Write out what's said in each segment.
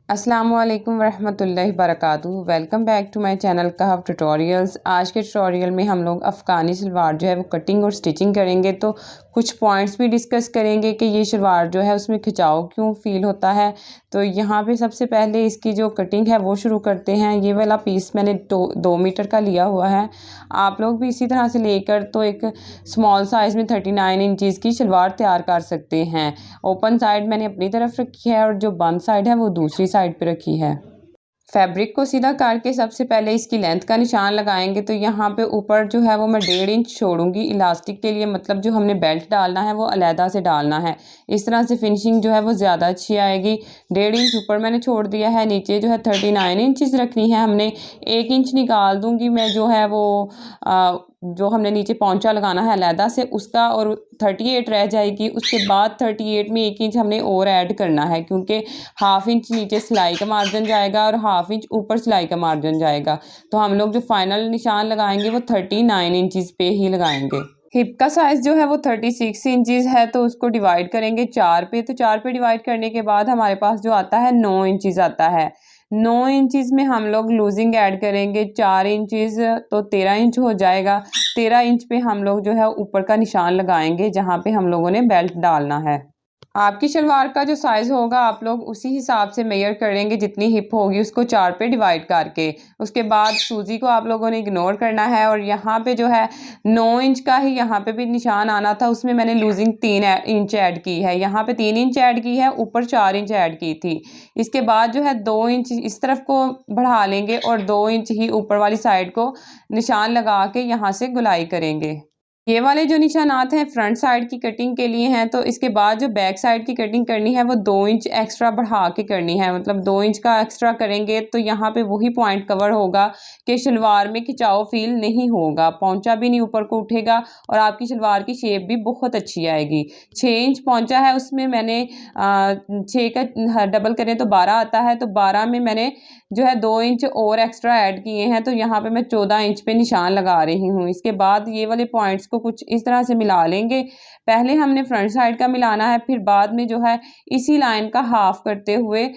अस्सलामुअलैकुम वरहमतुल्लाहि वबरकातुहू। Welcome back to my channel Kahf tutorials. आज के ट्यूटोरियल में हम लोग अफ़गानी शलवार जो है वो कटिंग और स्टिचिंग करेंगे। तो कुछ पॉइंट्स भी डिस्कस करेंगे कि ये शलवार जो है उसमें खिंचाव क्यों फ़ील होता है। तो यहाँ पे सबसे पहले इसकी जो कटिंग है वो शुरू करते हैं। ये वाला पीस मैंने 2 मीटर का लिया हुआ है। आप लोग भी इसी तरह से लेकर तो एक स्मॉल साइज़ में 39 इंचज़ की शलवार तैयार कर सकते हैं। ओपन साइड मैंने अपनी तरफ रखी है और जो बंद साइड है वो दूसरी साइड पे रखी है। फैब्रिक को सीधा करके सबसे पहले इसकी लेंथ का निशान लगाएंगे। तो यहाँ पे ऊपर जो है वो मैं 1.5 इंच छोड़ूंगी इलास्टिक के लिए, मतलब जो हमने बेल्ट डालना है वो अलहदा से डालना है। इस तरह से फिनिशिंग जो है वो ज़्यादा अच्छी आएगी। 1.5 इंच ऊपर मैंने छोड़ दिया है। नीचे जो है 39 इंचज़ रखनी है हमने। 1 इंच निकाल दूंगी मैं, जो है वो जो हमने नीचे पौंचा लगाना है अलहदा से उसका, और 38 रह जाएगी। उसके बाद 38 में 1 इंच हमने और ऐड करना है, क्योंकि हाफ इंच नीचे सिलाई का मार्जिन जाएगा और हाफ इंच ऊपर सिलाई का मार्जिन जाएगा। तो हम लोग जो फाइनल निशान लगाएंगे वो 39 इंचज़ पे ही लगाएंगे। हिप का साइज़ जो है वो 36 इंचज़ है। तो उसको डिवाइड करेंगे 4 पे। तो 4 पे डिवाइड करने के बाद हमारे पास जो आता है 9 इंचज़ आता है। 9 इंचज़ में हम लोग लूजिंग ऐड करेंगे 4 इंचज़, तो 13 इंच हो जाएगा। 13 इंच पे हम लोग जो है ऊपर का निशान लगाएंगे जहाँ पे हम लोगों ने बेल्ट डालना है। आपकी शलवार का जो साइज़ होगा आप लोग उसी हिसाब से मेजर करेंगे, जितनी हिप होगी उसको 4 पे डिवाइड करके। उसके बाद सूजी को आप लोगों ने इग्नोर करना है। और यहाँ पे जो है 9 इंच का ही यहाँ पे भी निशान आना था, उसमें मैंने लूजिंग 3 इंच ऐड की है। यहाँ पे 3 इंच ऐड की है, ऊपर 4 इंच ऐड की थी। इसके बाद जो है 2 इंच इस तरफ को बढ़ा लेंगे और 2 इंच ही ऊपर वाली साइड को निशान लगा के यहाँ से गुलाई करेंगे। ये वाले जो निशानात हैं फ्रंट साइड की कटिंग के लिए हैं। तो इसके बाद जो बैक साइड की कटिंग करनी है वो 2 इंच एक्स्ट्रा बढ़ा के करनी है, मतलब 2 इंच का एक्स्ट्रा करेंगे तो यहाँ पे वही पॉइंट कवर होगा कि शलवार में खिंचाव फील नहीं होगा, पौंचा भी नहीं ऊपर को उठेगा और आपकी शलवार की शेप भी बहुत अच्छी आएगी। 6 इंच पौंचा है, उसमें मैंने 6 का डबल करें तो 12 आता है। तो 12 में मैंने जो है 2 इंच और एक्स्ट्रा ऐड किए हैं। तो यहाँ पे मैं 14 इंच पे निशान लगा रही हूँ। इसके बाद ये वाले पॉइंट्स को कुछ इस तरह से मिला लेंगे। पहले हमने फ्रंट साइड का मिलाना है, फिर बाद में जो है इसी लाइन का हाफ करते हुए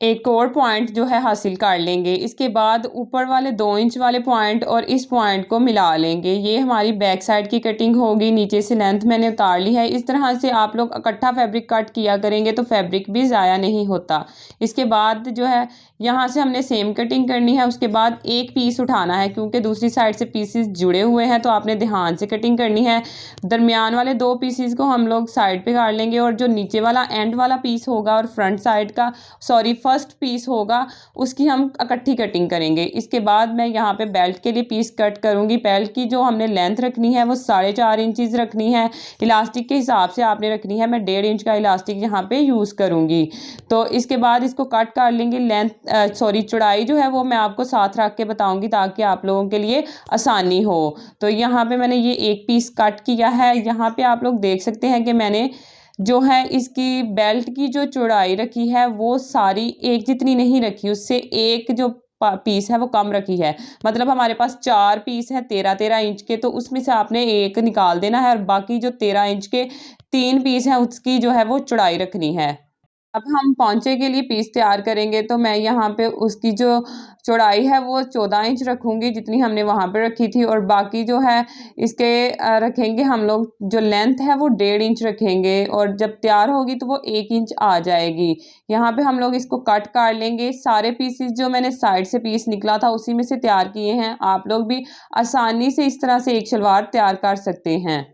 एक और पॉइंट जो है हासिल कर लेंगे। इसके बाद ऊपर वाले 2 इंच वाले पॉइंट और इस पॉइंट को मिला लेंगे। ये हमारी बैक साइड की कटिंग होगी। नीचे से लेंथ मैंने उतार ली है। इस तरह से आप लोग इकट्ठा फैब्रिक कट किया करेंगे तो फैब्रिक भी ज़ाया नहीं होता। इसके बाद जो है यहाँ से हमने सेम कटिंग करनी है। उसके बाद एक पीस उठाना है, क्योंकि दूसरी साइड से पीसेस जुड़े हुए हैं तो आपने ध्यान से कटिंग करनी है। दरमियान वाले 2 पीसेस को हम लोग साइड पे काट लेंगे और जो नीचे वाला एंड वाला पीस होगा और फ्रंट साइड का फर्स्ट पीस होगा उसकी हम इकट्ठी कटिंग करेंगे। इसके बाद मैं यहाँ पे बेल्ट के लिए पीस कट करूँगी। बेल्ट की जो हमने लेंथ रखनी है वो 4.5 इंचज़ रखनी है। इलास्टिक के हिसाब से आपने रखनी है। मैं 1.5 इंच का इलास्टिक यहाँ पे यूज़ करूँगी। तो इसके बाद इसको कट कर लेंगे। चौड़ाई जो है वो मैं आपको साथ रख के बताऊँगी ताकि आप लोगों के लिए आसानी हो। तो यहाँ पे मैंने ये एक पीस कट किया है। यहाँ पे आप लोग देख सकते हैं कि मैंने जो है इसकी बेल्ट की जो चौड़ाई रखी है वो सारी एक जितनी नहीं रखी, उससे एक जो पीस है वो कम रखी है। मतलब हमारे पास 4 पीस है 13-13 इंच के, तो उसमें से आपने एक निकाल देना है और बाकी जो 13 इंच के 3 पीस हैं उसकी जो है वो चौड़ाई रखनी है। अब हम पौंचे के लिए पीस तैयार करेंगे। तो मैं यहाँ पे उसकी जो चौड़ाई है वो 14 इंच रखूँगी, जितनी हमने वहाँ पे रखी थी, और बाकी जो है इसके रखेंगे हम लोग जो लेंथ है वो 1.5 इंच रखेंगे और जब तैयार होगी तो वो 1 इंच आ जाएगी। यहाँ पे हम लोग इसको कट कर लेंगे। सारे पीसेस जो मैंने साइड से पीस निकला था उसी में से तैयार किए हैं। आप लोग भी आसानी से इस तरह से एक शलवार तैयार कर सकते हैं।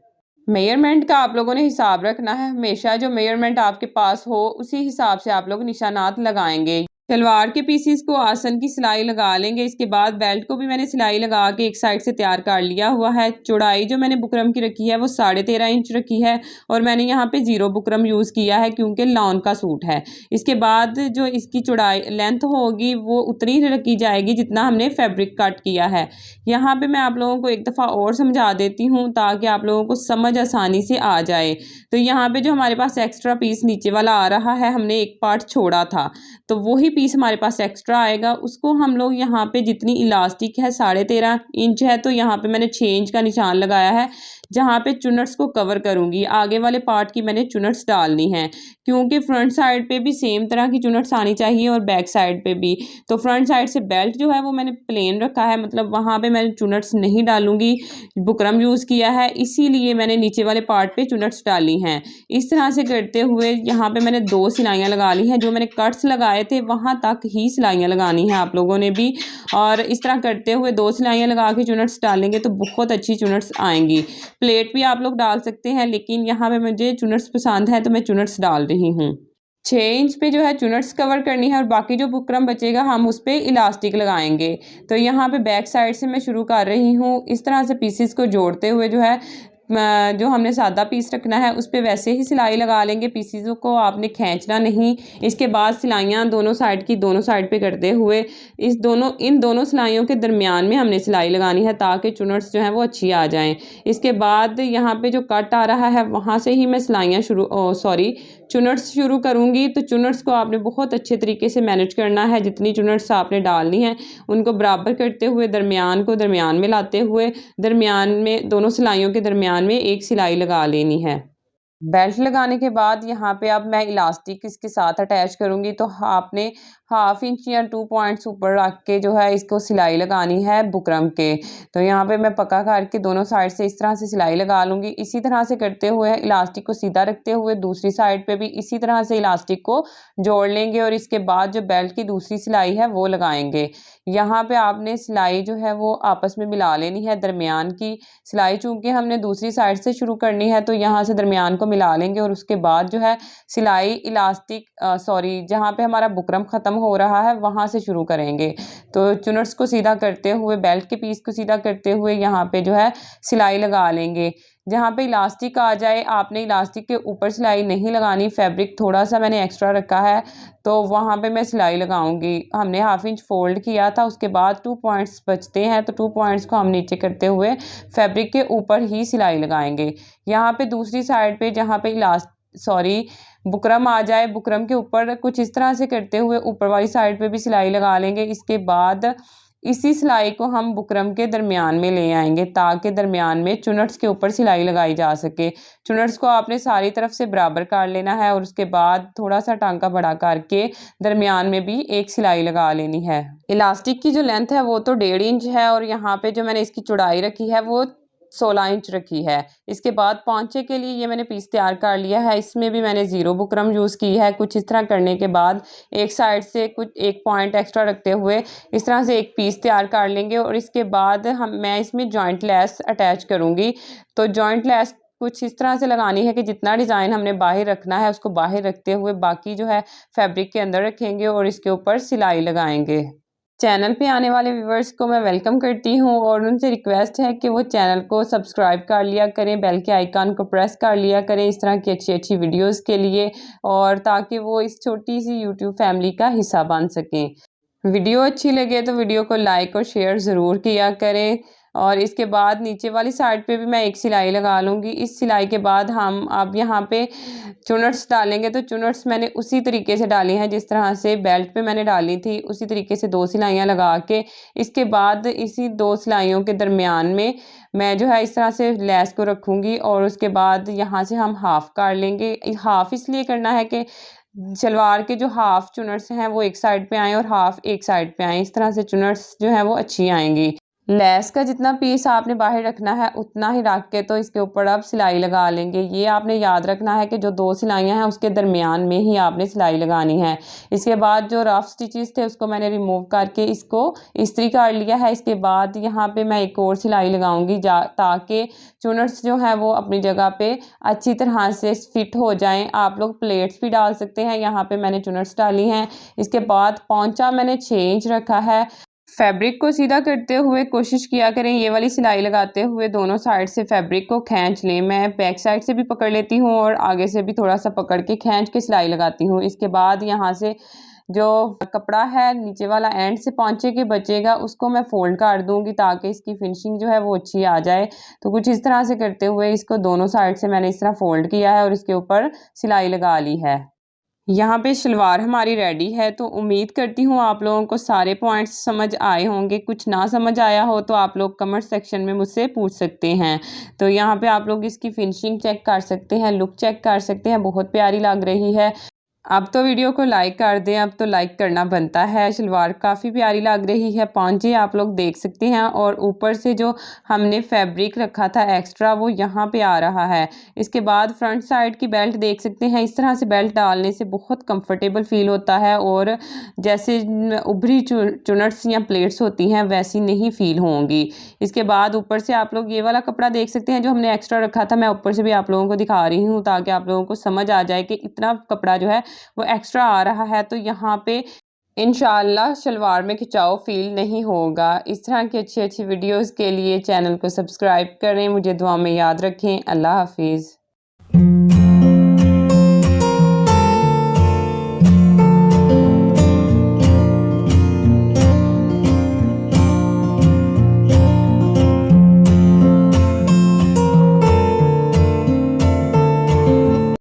मेजरमेंट का आप लोगों ने हिसाब रखना है। हमेशा जो मेजरमेंट आपके पास हो उसी हिसाब से आप लोग निशानात लगाएंगे। सलवार के पीसीस को आसन की सिलाई लगा लेंगे। इसके बाद बेल्ट को भी मैंने सिलाई लगा के एक साइड से तैयार कर लिया हुआ है। चौड़ाई जो मैंने बुकरम की रखी है वो 13.5 इंच रखी है और मैंने यहाँ पे 0 बुकरम यूज़ किया है क्योंकि लॉन का सूट है। इसके बाद जो इसकी चौड़ाई लेंथ होगी वो उतनी ही रखी जाएगी जितना हमने फैब्रिक कट किया है। यहाँ पे मैं आप लोगों को एक दफ़ा और समझा देती हूँ ताकि आप लोगों को समझ आसानी से आ जाए। तो यहाँ पे जो हमारे पास एक्स्ट्रा पीस नीचे वाला आ रहा है, हमने एक पार्ट छोड़ा था तो वही पीस हमारे पास एक्स्ट्रा आएगा। उसको हम लोग यहाँ पे जितनी इलास्टिक है 13.5 इंच है तो यहाँ पे मैंने 6 इंच का निशान लगाया है। जहाँ पे चुनट्स को कवर करूँगी। आगे वाले पार्ट की मैंने चुनट्स डालनी है, क्योंकि फ्रंट साइड पे भी सेम तरह की चुनट्स आनी चाहिए और बैक साइड पे भी। तो फ्रंट साइड से बेल्ट जो है वो मैंने प्लेन रखा है, मतलब वहाँ पे मैंने चुनट्स नहीं डालूँगी, बुकरम यूज़ किया है, इसीलिए मैंने नीचे वाले पार्ट पे चुनट्स डाली हैं। इस तरह से करते हुए यहाँ पे मैंने 2 सिलाइयाँ लगा ली हैं। जो मैंने कट्स लगाए थे वहाँ तक ही सिलाइयाँ लगानी हैं आप लोगों ने भी, और इस तरह करते हुए 2 सिलाइयाँ लगा के चुनट्स डालेंगे तो बहुत अच्छी चुनट्स आएंगी। प्लेट भी आप लोग डाल सकते हैं, लेकिन यहाँ पे मुझे चुनट्स पसंद है तो मैं चुनट्स डाल रही हूँ। 6 इंच पे जो है चुनट्स कवर करनी है और बाकी जो बुकरम बचेगा हम उस पे इलास्टिक लगाएंगे। तो यहाँ पे बैक साइड से मैं शुरू कर रही हूँ। इस तरह से पीसेस को जोड़ते हुए जो है जो हमने सादा पीस रखना है उस पे वैसे ही सिलाई लगा लेंगे, पीसीज़ों को आपने खींचना नहीं। इसके बाद सिलाइयाँ दोनों साइड की दोनों साइड पे करते हुए इन दोनों सिलाइयों के दरमियान में हमने सिलाई लगानी है, ताकि चुनट्स जो हैं वो अच्छी आ जाएं। इसके बाद यहाँ पे जो कट आ रहा है वहाँ से ही मैं सिलाइयाँ चुनट्स शुरू करूँगी। तो चुनट्स को आपने बहुत अच्छे तरीके से मैनेज करना है। जितनी चुनट्स आपने डालनी है उनको बराबर करते हुए दरमियान को दरमियान में लाते हुए दरमियान में दोनों सिलाइयों के दरमियान में एक सिलाई लगा लेनी है। बेल्ट लगाने के बाद यहाँ पे अब मैं इलास्टिक इसके साथ अटैच करूँगी, तो आपने हाफ इंच या 2 पॉइंट्स ऊपर रख के जो है इसको सिलाई लगानी है बुकरम के। तो यहाँ पे मैं पक्का करके दोनों साइड से इस तरह से सिलाई लगा लूँगी। इसी तरह से करते हुए इलास्टिक को सीधा रखते हुए दूसरी साइड पे भी इसी तरह से इलास्टिक को जोड़ लेंगे और इसके बाद जो बेल्ट की दूसरी सिलाई है वो लगाएंगे। यहाँ पे आपने सिलाई जो है वो आपस में मिला लेनी है, दरमियान की सिलाई चूँकि हमने दूसरी साइड से शुरू करनी है तो यहाँ से दरमियान को मिला लेंगे और उसके बाद जो है सिलाई जहाँ पे हमारा बुकरम ख़त्म हो रहा है वहाँ से शुरू करेंगे। तो चुनट्स को सीधा करते हुए बेल्ट के पीस को सीधा करते हुए यहाँ पे जो है सिलाई लगा लेंगे। जहाँ पे इलास्टिक आ जाए आपने इलास्टिक के ऊपर सिलाई नहीं लगानी, फैब्रिक थोड़ा सा मैंने एक्स्ट्रा रखा है तो वहाँ पे मैं सिलाई लगाऊंगी। हमने हाफ इंच फोल्ड किया था, उसके बाद 2 पॉइंट्स बचते हैं तो 2 पॉइंट्स को हम नीचे करते हुए फैब्रिक के ऊपर ही सिलाई लगाएंगे। यहाँ पे दूसरी साइड पे जहाँ पे बुकरम आ जाए, बुकरम के ऊपर कुछ इस तरह से करते हुए ऊपर वाली साइड पे भी सिलाई लगा लेंगे। इसके बाद इसी सिलाई को हम बुकरम के दरमियान में ले आएंगे, ताकि दरमियान में चुनट्स के ऊपर सिलाई लगाई जा सके। चुनट्स को आपने सारी तरफ से बराबर कर लेना है और उसके बाद थोड़ा सा टांका बड़ा करके दरमियान में भी एक सिलाई लगा लेनी है। इलास्टिक की जो लेंथ है वो तो 1.5 इंच है और यहाँ पे जो मैंने इसकी चौड़ाई रखी है वो 16 इंच रखी है। इसके बाद पांचे के लिए ये मैंने पीस तैयार कर लिया है। इसमें भी मैंने 0 बुकरम यूज़ की है। कुछ इस तरह करने के बाद एक साइड से कुछ 1 पॉइंट एक्स्ट्रा रखते हुए इस तरह से एक पीस तैयार कर लेंगे और इसके बाद मैं इसमें जॉइंट लेस अटैच करूँगी। तो जॉइंट लेस कुछ इस तरह से लगानी है कि जितना डिज़ाइन हमने बाहर रखना है उसको बाहर रखते हुए बाकी जो है फैब्रिक के अंदर रखेंगे और इसके ऊपर सिलाई लगाएंगे। चैनल पे आने वाले व्यूवर्स को मैं वेलकम करती हूँ और उनसे रिक्वेस्ट है कि वो चैनल को सब्सक्राइब कर लिया करें, बेल के आइकन को प्रेस कर लिया करें इस तरह की अच्छी अच्छी वीडियोस के लिए, और ताकि वो इस छोटी सी यूट्यूब फैमिली का हिस्सा बन सकें। वीडियो अच्छी लगे तो वीडियो को लाइक और शेयर ज़रूर किया करें। और इसके बाद नीचे वाली साइड पे भी मैं एक सिलाई लगा लूँगी। इस सिलाई के बाद हम अब यहाँ पे चुनट्स डालेंगे, तो चुनट्स मैंने उसी तरीके से डाली हैं जिस तरह से बेल्ट पे मैंने डाली थी, उसी तरीके से 2 सिलाइयाँ लगा के इसके बाद इसी 2 सिलाइयों के दरमियान में मैं जो है इस तरह से लेस को रखूँगी और उसके बाद यहाँ से हम हाफ़ कर लेंगे। हाफ़ इसलिए करना है कि सलवार के जो हाफ चुनट्स हैं वो एक साइड पे आएँ और हाफ एक साइड पे आएँ, इस तरह से चुनट्स जो हैं वो अच्छी आएंगी। लेस का जितना पीस आपने बाहर रखना है उतना ही रख के तो इसके ऊपर आप सिलाई लगा लेंगे। ये आपने याद रखना है कि जो 2 सिलाइयाँ हैं उसके दरमियान में ही आपने सिलाई लगानी है। इसके बाद जो रफ स्टिचेस थे उसको मैंने रिमूव करके इसको इस्त्री कर लिया है। इसके बाद यहाँ पे मैं एक और सिलाई लगाऊंगी ताकि चुनट्स जो है वो अपनी जगह पे अच्छी तरह से फिट हो जाएं। आप लोग प्लेट्स भी डाल सकते हैं, यहाँ पे मैंने चुनट्स डाली हैं। इसके बाद पौंचा मैंने 6 इंच रखा है। फैब्रिक को सीधा करते हुए कोशिश किया करें ये वाली सिलाई लगाते हुए दोनों साइड से फैब्रिक को खींच लें। मैं बैक साइड से भी पकड़ लेती हूँ और आगे से भी थोड़ा सा पकड़ के खींच के सिलाई लगाती हूँ। इसके बाद यहाँ से जो कपड़ा है नीचे वाला एंड से पौंचे के बचेगा उसको मैं फोल्ड कर दूंगी ताकि इसकी फिनिशिंग जो है वो अच्छी आ जाए। तो कुछ इस तरह से करते हुए इसको दोनों साइड से मैंने इस तरह फोल्ड किया है और इसके ऊपर सिलाई लगा ली है। यहाँ पे शलवार हमारी रेडी है, तो उम्मीद करती हूँ आप लोगों को सारे पॉइंट्स समझ आए होंगे। कुछ ना समझ आया हो तो आप लोग कमेंट सेक्शन में मुझसे पूछ सकते हैं। तो यहाँ पे आप लोग इसकी फिनिशिंग चेक कर सकते हैं, लुक चेक कर सकते हैं, बहुत प्यारी लग रही है। अब तो वीडियो को लाइक कर दें, अब तो लाइक करना बनता है। शलवार काफ़ी प्यारी लग रही है, पॉंचे आप लोग देख सकते हैं और ऊपर से जो हमने फैब्रिक रखा था एक्स्ट्रा वो यहाँ पे आ रहा है। इसके बाद फ्रंट साइड की बेल्ट देख सकते हैं, इस तरह से बेल्ट डालने से बहुत कंफर्टेबल फील होता है और जैसे उभरी चुनट्स या प्लेट्स होती हैं वैसी नहीं फील होंगी। इसके बाद ऊपर से आप लोग ये वाला कपड़ा देख सकते हैं जो हमने एक्स्ट्रा रखा था। मैं ऊपर से भी आप लोगों को दिखा रही हूँ ताकि आप लोगों को समझ आ जाए कि इतना कपड़ा जो है वो एक्स्ट्रा आ रहा है। तो यहाँ पे इंशाल्लाह शलवार में खिंचाव फील नहीं होगा। इस तरह की अच्छी अच्छी वीडियोस के लिए चैनल को सब्सक्राइब करें। मुझे दुआ में याद रखें। अल्लाह हाफिज़।